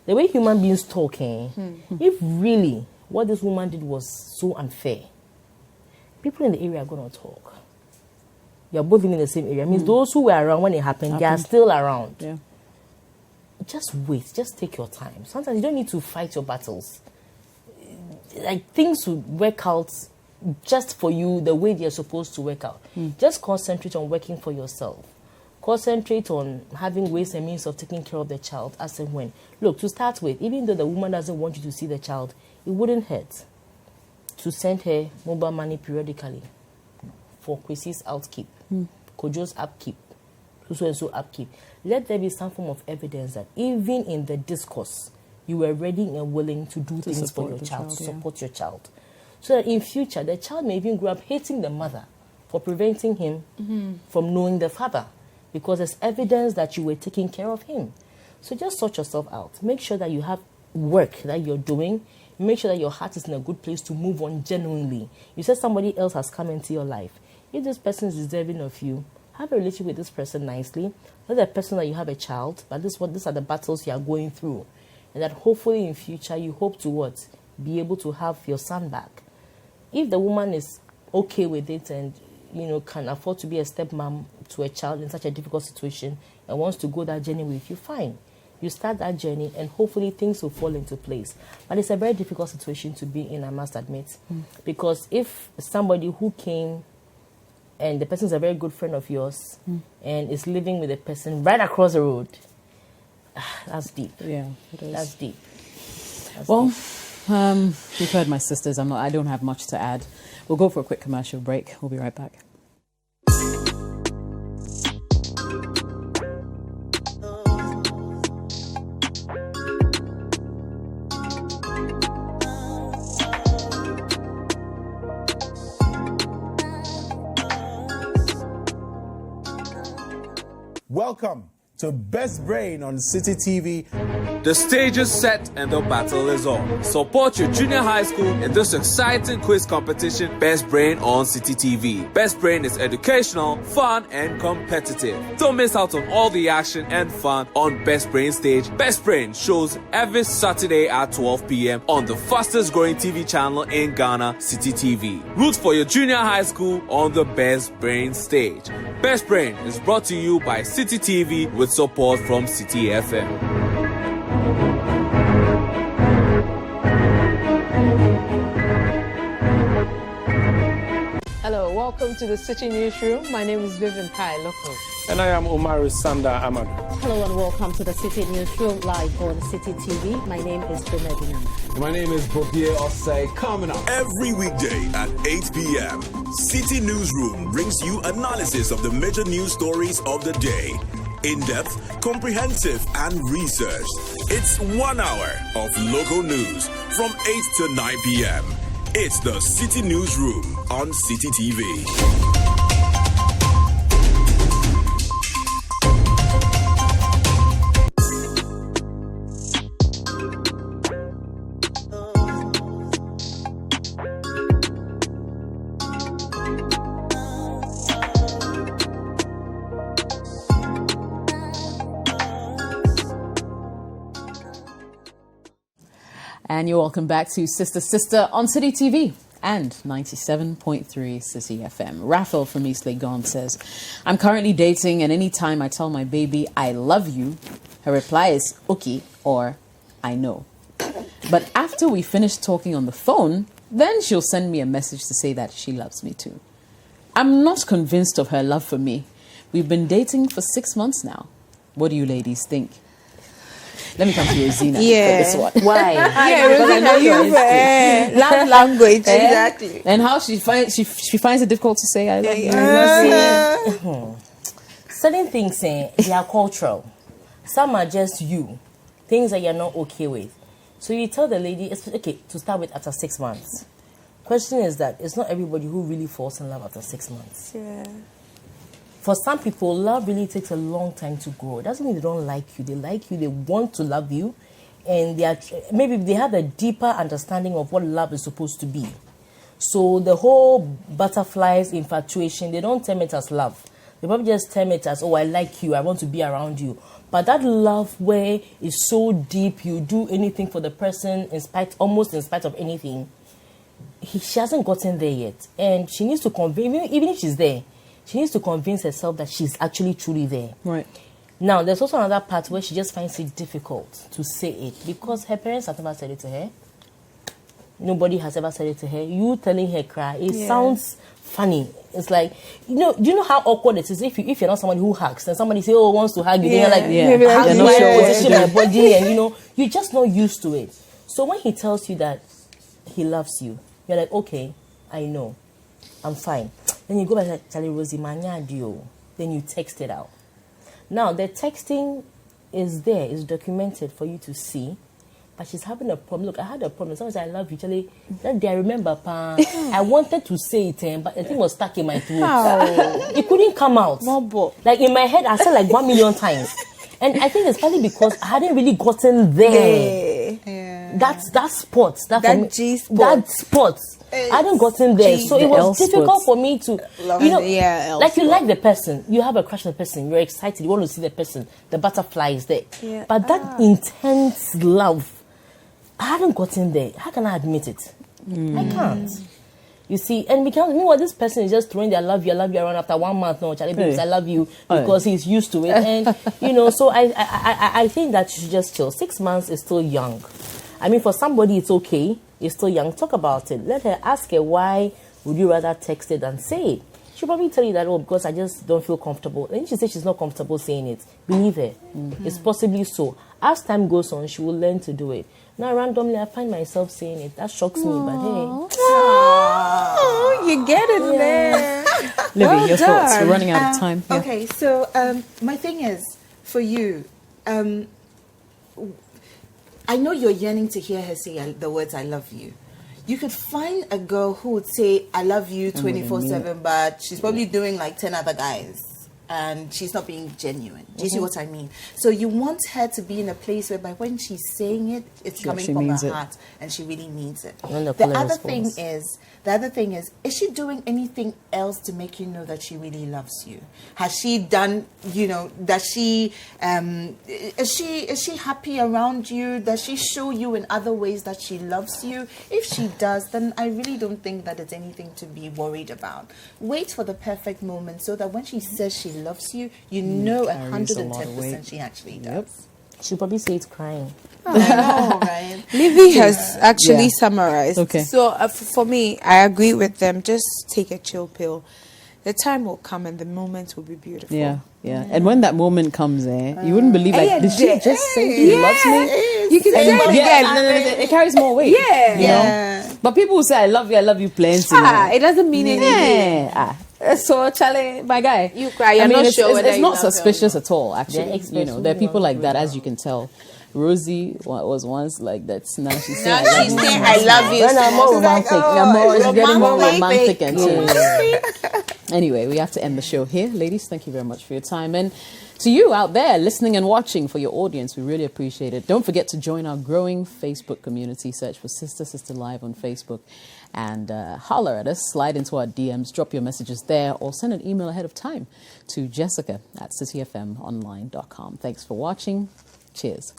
C: the way human beings talk, if really what this woman did was so unfair, people in the area are going to talk. You're both living in the same area. It means those who were around when it happened, they are still around.
A: Yeah.
C: Just wait. Just take your time. Sometimes you don't need to fight your battles. Like, things will work out just for you the way they're supposed to work out. Just concentrate on working for yourself. Concentrate on having ways and means of taking care of the child as and when. Look, to start with, even though the woman doesn't want you to see the child, it wouldn't hurt to send her mobile money periodically for Chrissy's outkeep, Kojo's upkeep, so and so upkeep. Let there be some form of evidence that even in the discourse, you were ready and willing to do things for your child, to support your child. So that in future, the child may even grow up hating the mother for preventing him from knowing the father, because there's evidence that you were taking care of him. So just sort yourself out. Make sure that you have work that you're doing. Make sure that your heart is in a good place to move on genuinely. You said somebody else has come into your life. If this person is deserving of you, have a relationship with this person nicely. Let the person that you have a child, but these are the battles you are going through. And that hopefully in future you hope to what? Be able to have your son back. If the woman is okay with it and can afford to be a stepmom to a child in such a difficult situation and wants to go that journey with you, fine. You start that journey and hopefully things will fall into place. But it's a very difficult situation to be in, I must admit. Because if somebody who came and the person is a very good friend of yours and is living with a person right across the road, that's deep.
A: Yeah, it is.
C: That's deep.
A: You've heard my sisters. I don't have much to add. We'll go for a quick commercial break. We'll be right back.
G: Welcome to Best Brain on City TV.
J: The stage is set and the battle is on. Support your junior high school in this exciting quiz competition, Best Brain on City TV. Best Brain is educational, fun, and competitive. Don't miss out on all the action and fun on Best Brain stage. Best Brain shows every Saturday at 12 p.m. on the fastest growing TV channel in Ghana, City TV. Root for your junior high school on the Best Brain stage. Best Brain is brought to you by City TV with support from City FM.
K: Hello, welcome to the City Newsroom. My name is Vivian Pai Loco.
L: And I am Omar Sanda Ahmad.
M: Hello and welcome to the City Newsroom live on City TV. My name is Benedina.
N: My name is Bobie Osei. Coming up
E: every weekday at 8 p.m. City Newsroom brings you analysis of the major news stories of the day. In-depth, comprehensive, and researched. It's 1 hour of local news from 8 to 9 p.m. It's the City Newsroom on City TV.
A: And you're welcome back to Sister on City TV and 97.3 City FM. Raphael from East Legon says, I'm currently dating, and anytime I tell my baby I love you, her reply is okay or I know. But after we finish talking on the phone, then she'll send me a message to say that she loves me too. I'm not convinced of her love for me. We've been dating for 6 months now. What do you ladies think? Let me come to Rosina for this one.
C: Why?
B: Rosina, you love language. Exactly.
A: And how she finds it difficult to say I love you.
C: Certain things, they are cultural. Some are just you. Things that you're not okay with. So you tell the lady, okay, to start with after 6 months. Question is that it's not everybody who really falls in love after 6 months.
B: Yeah.
C: For some people, love really takes a long time to grow. It doesn't mean they don't like you. They like you. They want to love you. And maybe they have a deeper understanding of what love is supposed to be. So the whole butterflies infatuation, they don't term it as love. They probably just term it as, oh, I like you, I want to be around you. But that love where it's so deep, you do anything for the person almost in spite of anything, she hasn't gotten there yet. And she needs to convince, even if she's there, she needs to convince herself that she's actually truly there.
A: Right.
C: Now, there's also another part where she just finds it difficult to say it because her parents have never said it to her. Nobody has ever said it to her. You telling her cry, it sounds funny. It's like, do you know how awkward it is if you're not someone who hugs and somebody say, oh, wants to hug you, then you're like, hug me, position my body, and you're just not used to it. So when he tells you that he loves you, you're like, okay, I know, I'm fine. Then you go back and say, Charlie Rosie, manya dio. Then you text it out. Now, the texting is there, is documented for you to see. But she's having a problem. Look, I had a problem. Someone said, I love you, Charlie. That day I remember, I wanted to say it, but the thing was stuck in my throat. It couldn't come out. Like in my head, I said like 1 million times. And I think it's probably because I hadn't really gotten there. Yeah. That spot. That G-spot. That spot. I hadn't gotten there. So it was difficult for me to, like you like the person. You have a crush on the person. You're excited. You want to see the person. The butterfly is there. Yeah. But that intense love, I haven't gotten there. How can I admit it? I can't. You see, and meanwhile, this person is just throwing their I love you around after 1 month. No, Charlie, I love you because he's used to it. And, so I think that you should just chill. 6 months is still young. I mean, for somebody, it's okay. It's still young. Talk about it. Let her ask her, why would you rather text it than say it? She'll probably tell you that, because I just don't feel comfortable. And if she says she's not comfortable saying it, believe her. Mm-hmm. It's possibly so. As time goes on, she will learn to do it. Now, randomly, I find myself saying it. That shocks me, but hey.
B: Oh, you get it, man.
A: Libby, your thoughts. We're running out of time. Yeah.
D: Okay, so my thing is, for you, I know you're yearning to hear her say the words, I love you. You could find a girl who would say, I love you 24/7, but she's probably doing like 10 other guys. And she's not being genuine. Do you see what I mean? So you want her to be in a place whereby when she's saying it, it's coming from her heart, and she really means it. The other thing is she doing anything else to make you know that she really loves you? Has she done, does she, is she happy around you? Does she show you in other ways that she loves you? If she does, then I really don't think that it's anything to be worried about. Wait for the perfect moment so that when she says she loves you, you know 110% she actually does.
C: She'll probably say it's crying.
B: I know, right? Livy has actually summarized. Okay. So for me, I agree with them. Just take a chill pill. The time will come and the moment will be beautiful.
A: Yeah. And when that moment comes, you wouldn't believe, did she just say she loves me?
B: You can say it again.
A: It carries more weight. Yeah. But people will say, I love you plenty.
B: It doesn't mean anything. So, Charlie, my guy, you cry. You're not sure whether
A: it's not suspicious at all, actually. There are people like that, as you can tell. Rosie was once like that. Now she's saying,
B: I love you.
A: I'm more romantic. She's getting more romantic. And anyway, we have to end the show here. Ladies, thank you very much for your time. And to you out there listening and watching, for your audience, we really appreciate it. Don't forget to join our growing Facebook community. Search for Sister Live on Facebook. And holler at us, slide into our DMs, drop your messages there, or send an email ahead of time to Jessica@cityfmonline.com. Thanks for watching. Cheers.